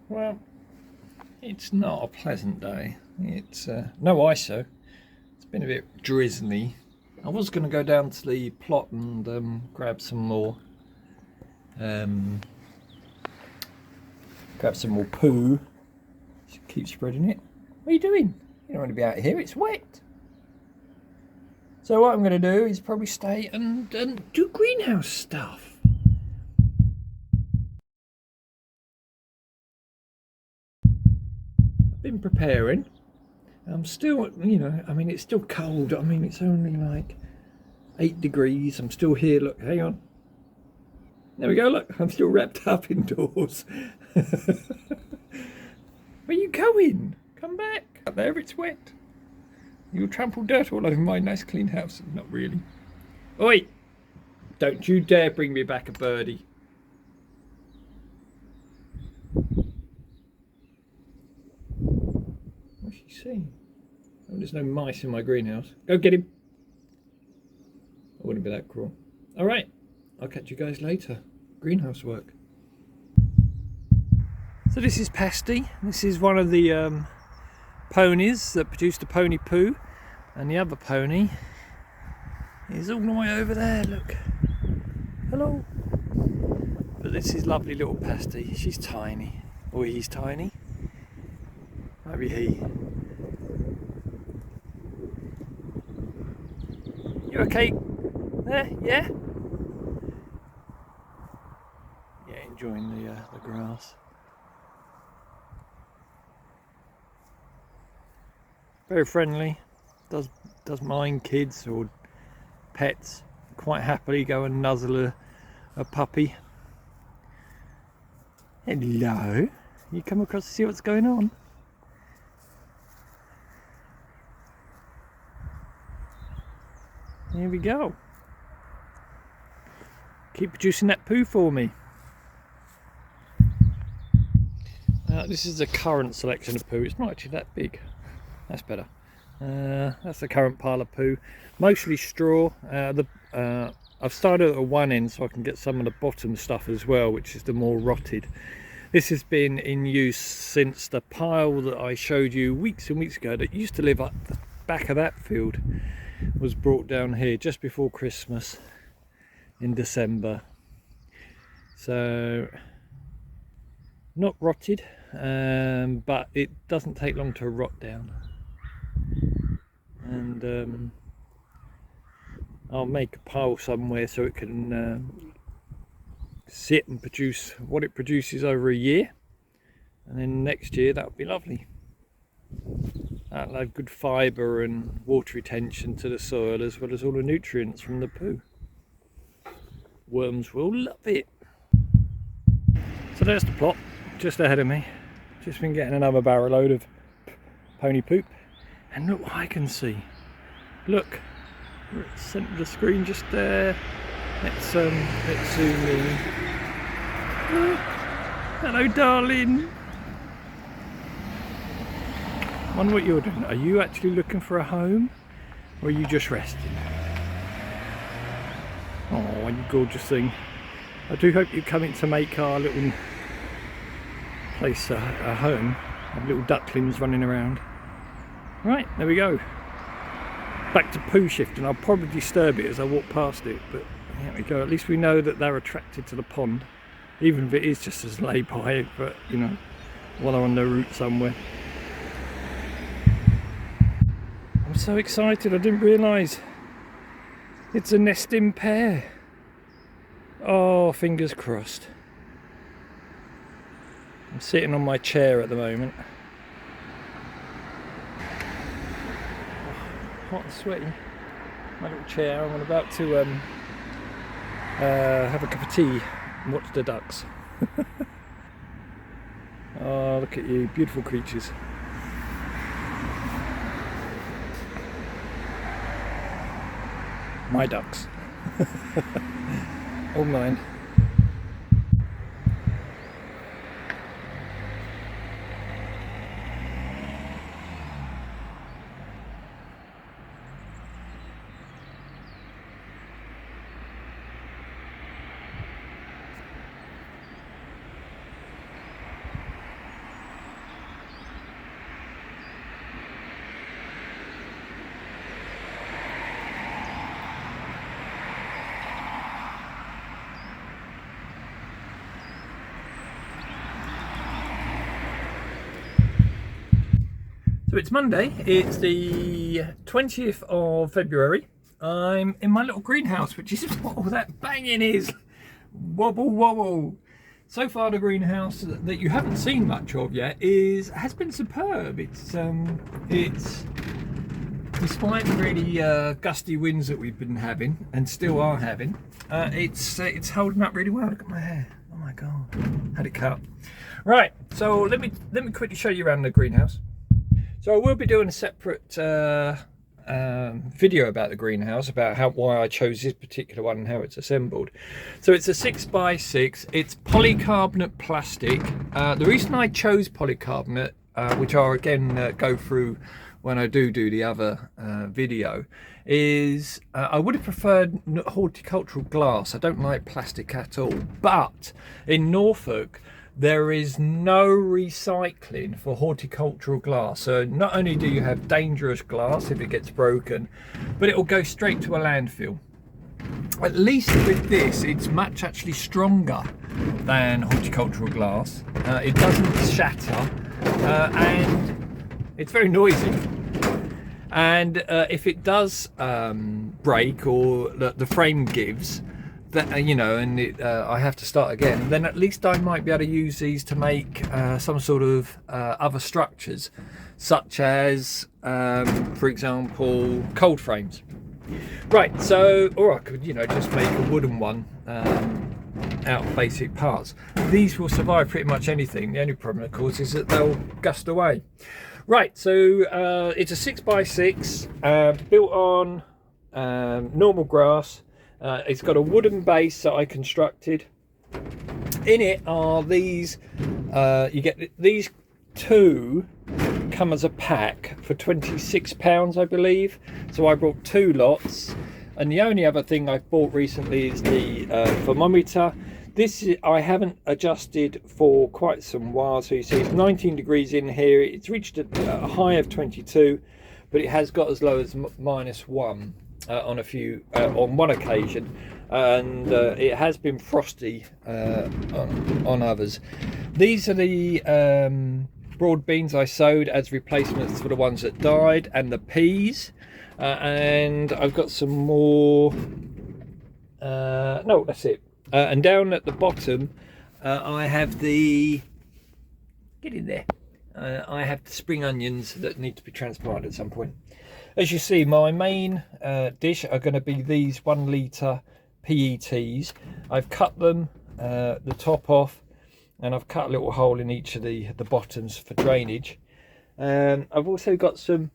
Well, it's not a pleasant day. It's no ISO. It's been a bit drizzly. I was going to go down to the plot and grab some more poo. Just keep spreading it. What are you doing? You don't want to be out here. It's wet. So what I'm going to do is probably stay and do greenhouse stuff. Been preparing. I'm still, you know, I mean, it's still cold. I mean, it's only like 8 degrees. I'm still here. Look, hang on. There we go. Look, I'm still wrapped up indoors. Where are you going? Come back. Up there, it's wet. You'll trample dirt all over my nice clean house. Not really. Oi! Don't you dare bring me back a birdie. What's she saying? Oh, there's no mice in my greenhouse. Go get him. I wouldn't be that cruel. Alright, I'll catch you guys later. Greenhouse work. So this is Pasty. This is one of the ponies that produced the pony poo. And the other pony is all the way over there, look. Hello. But this is lovely little Pasty. She's tiny. Or he's tiny. Maybe he. You okay? There? Yeah? Yeah, enjoying the grass. Very friendly. Doesn't mind kids or pets. Quite happily go and nuzzle a puppy. Hello. You come across to see what's going on? Here we go. Keep producing that poo for me. This is the current selection of poo. It's not actually that big. That's better. That's the current pile of poo. Mostly straw. I've started at one end so I can get some of the bottom stuff as well, which is the more rotted. This has been in use since the pile that I showed you weeks and weeks ago that used to live up the back of that field was brought down here just before Christmas in December. So not rotted, but it doesn't take long to rot down. And I'll make a pile somewhere so it can sit and produce what it produces over a year, and then next year that would be lovely. That'll have good fibre and water retention to the soil, as well as all the nutrients from the poo. Worms will love it. So there's the plot just ahead of me. Just been getting another barrel load of pony poop, and look what I can see. Look, we're at the centre of the screen just there. Let's zoom in. Look. Hello, darling. Wonder what you're doing. Are you actually looking for a home, or are you just resting? Oh, you gorgeous thing. I do hope you're coming to make our little place a home. Have little ducklings running around. Right, there we go. Back to poo shifting. I'll probably disturb it as I walk past it, but there we go. At least we know that they're attracted to the pond, even if it is just as lay-by, but you know, while they're on their route somewhere. I'm so excited, I didn't realise it's a nesting pair. Oh, fingers crossed. I'm sitting on my chair at the moment. Hot and sweaty. My little chair. I'm about to have a cup of tea and watch the ducks. Oh, look at you, beautiful creatures. My ducks. All mine. So it's Monday, it's the 20th of February. I'm in my little greenhouse, which is what all that banging is. Wobble, wobble. So far the greenhouse that you haven't seen much of yet has been superb. It's despite the really gusty winds that we've been having and still are having, it's holding up really well. Look at my hair. Oh my god, had it cut. Right, so let me quickly show you around the greenhouse. So I will be doing a separate video about the greenhouse, about why I chose this particular one and how it's assembled. So it's a 6x6. It's polycarbonate plastic. The reason I chose polycarbonate, which I'll again go through when I do the other video, is I would have preferred horticultural glass. I don't like plastic at all, but in Norfolk there is no recycling for horticultural glass. So not only do you have dangerous glass if it gets broken, but it will go straight to a landfill. At least with this, it's much actually stronger than horticultural glass. It doesn't shatter, and it's very noisy. And if it does break, or the frame gives, that, you know, and I have to start again, then at least I might be able to use these to make some sort of other structures, such as, for example, cold frames. Right, so, or I could, you know, just make a wooden one out of basic parts. These will survive pretty much anything. The only problem, of course, is that they'll gust away. Right, so it's a 6x6 built on normal grass. It's got a wooden base that I constructed. In it are these, you get these two come as a pack for £26, I believe. So I brought 2 lots, and the only other thing I've bought recently is the thermometer. This I haven't adjusted for quite some while, so you see it's 19 degrees in here. It's reached a high of 22, but it has got as low as -1 on one occasion, and it has been frosty on others. These are the broad beans I sowed as replacements for the ones that died, and the peas, and I've got some more. No, that's it. And down at the bottom, I have the, get in there, I have the spring onions that need to be transplanted at some point. As you see, my main dish are going to be these 1 litre PETs. I've cut them, the top off, and I've cut a little hole in each of the bottoms for drainage. I've also got some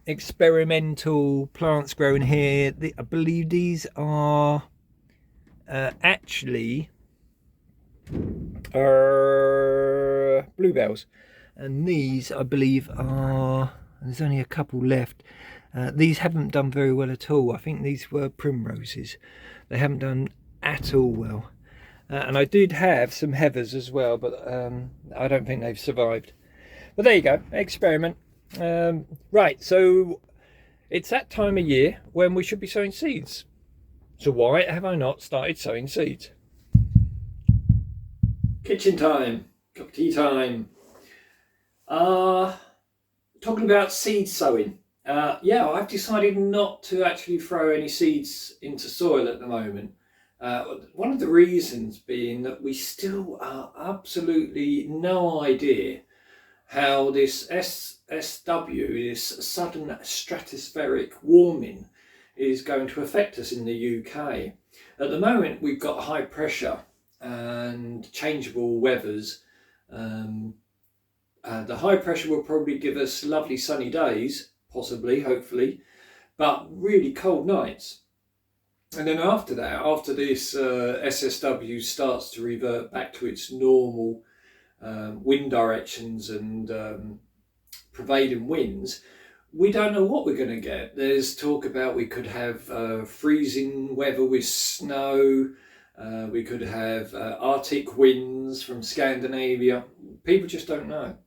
experimental plants growing here. I believe these are actually bluebells, and these I believe are, there's only a couple left. These haven't done very well at all. I think these were primroses. They haven't done at all well. And I did have some heathers as well, but I don't think they've survived. But there you go, experiment. Right, so it's that time of year when we should be sowing seeds. So why have I not started sowing seeds? Kitchen time, cup of tea time. Talking about seed sowing. Yeah, I've decided not to actually throw any seeds into soil at the moment. One of the reasons being that we still are absolutely no idea how this SSW, this sudden stratospheric warming, is going to affect us in the UK. At the moment, we've got high pressure and changeable weathers. The high pressure will probably give us lovely sunny days, possibly, hopefully, but really cold nights. And then after that, after this SSW starts to revert back to its normal wind directions and prevailing winds, we don't know what we're going to get. There's talk about we could have freezing weather with snow. We could have Arctic winds from Scandinavia. People just don't know.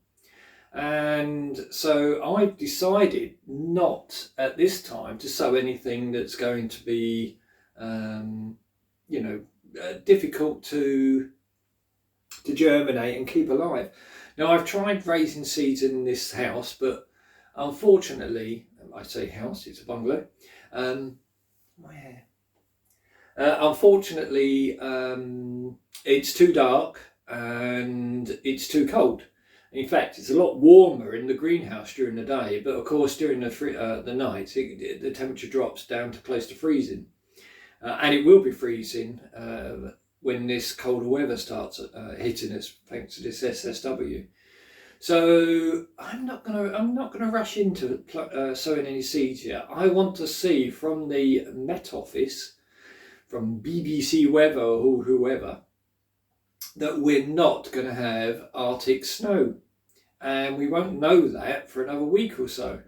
And so I've decided not at this time to sow anything that's going to be, you know, difficult to germinate and keep alive. Now, I've tried raising seeds in this house, but Unfortunately, I say house, it's a bungalow. My hair. Unfortunately, it's too dark and it's too cold. In fact, it's a lot warmer in the greenhouse during the day, but of course during the night, the temperature drops down to close to freezing. And it will be freezing when this colder weather starts hitting us, thanks to this SSW. So I'm not gonna rush into sowing any seeds yet. I want to see from the Met Office, from BBC Weather or whoever, that we're not going to have Arctic snow, and we won't know that for another week or so.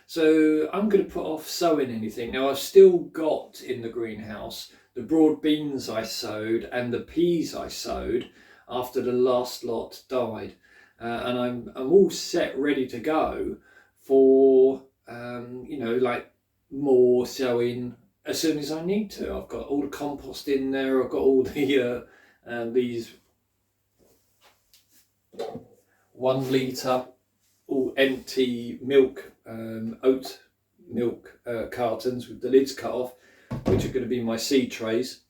So I'm going to put off sowing anything. Now I've still got in the greenhouse the broad beans I sowed and the peas I sowed after the last lot died, and I'm all set, ready to go for like more sowing as soon as I need to. I've got all the compost in there. I've got all the these 1 litre all empty milk, oat milk cartons with the lids cut off, which are going to be my seed trays.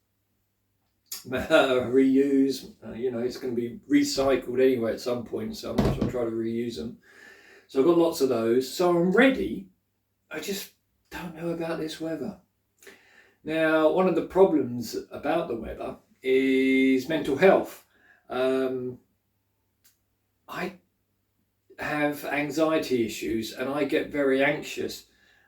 Reuse, it's going to be recycled anyway at some point, so I might as well try to reuse them. So I've got lots of those, so I'm ready. I just don't know about this weather. Now, one of the problems about the weather is mental health. I have anxiety issues and I get very anxious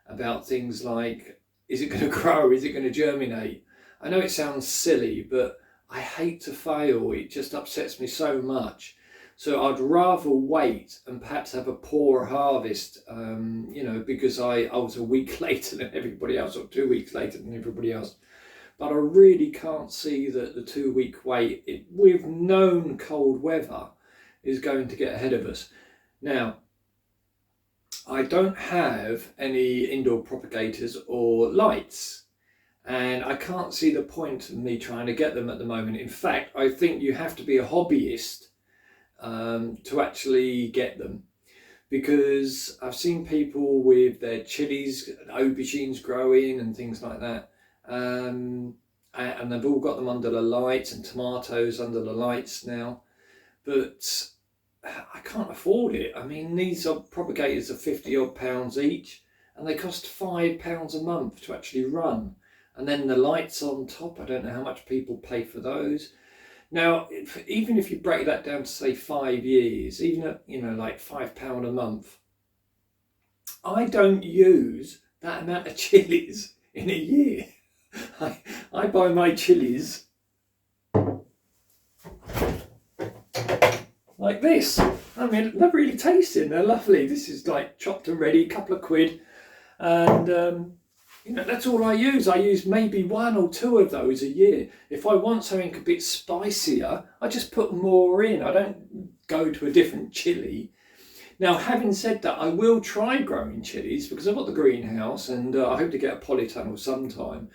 about things like, is it going to grow? Is it going to germinate? I know it sounds silly, but I hate to fail. It just upsets me so much. So I'd rather wait and perhaps have a poor harvest, because I was a week later than everybody else, or 2 weeks later than everybody else. But I really can't see that the 2 week wait with known cold weather is going to get ahead of us. Now, I don't have any indoor propagators or lights, and I can't see the point of me trying to get them at the moment. In fact, I think you have to be a hobbyist to actually get them, because I've seen people with their chilies, aubergines growing and things like that, and they've all got them under the lights, and tomatoes under the lights now, but I can't afford it. I mean, these propagators are £50 odd each, and they cost £5 a month to actually run, and then the lights on top, I don't know how much people pay for those. Now, even if you break that down to say 5 years, even at, like £5 a month, I don't use that amount of chilies in a year. I buy my chilies like this. I mean, they're really tasty, they're lovely. This is like chopped and ready, a couple of quid, and that's all I use. I use maybe 1 or 2 of those a year. If I want something a bit spicier, I just put more in. I don't go to a different chili. Now, having said that, I will try growing chilies because I've got the greenhouse, and I hope to get a polytunnel sometime.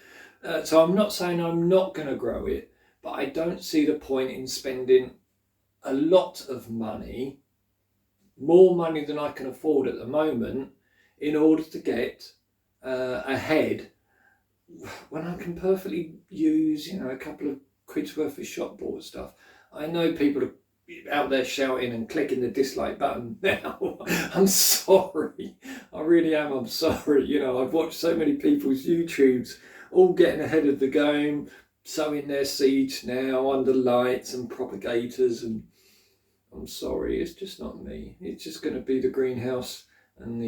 So I'm not saying I'm not going to grow it, but I don't see the point in spending a lot of money, more money than I can afford at the moment, in order to get ahead, when I can perfectly use a couple of quid's worth of shop bought stuff. I know people are out there shouting and clicking the dislike button now. I'm sorry, I really am. I'm sorry. I've watched so many people's YouTubes all getting ahead of the game, sowing their seeds now under lights and propagators, and I'm sorry, it's just not me. It's just going to be the greenhouse and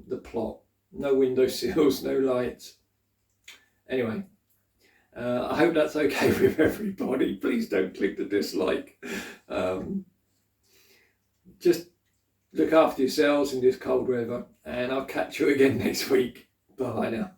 the plot. No windowsills, no lights. Anyway, I hope that's okay with everybody. Please don't click the dislike. Just look after yourselves in this cold weather, and I'll catch you again next week. Bye now.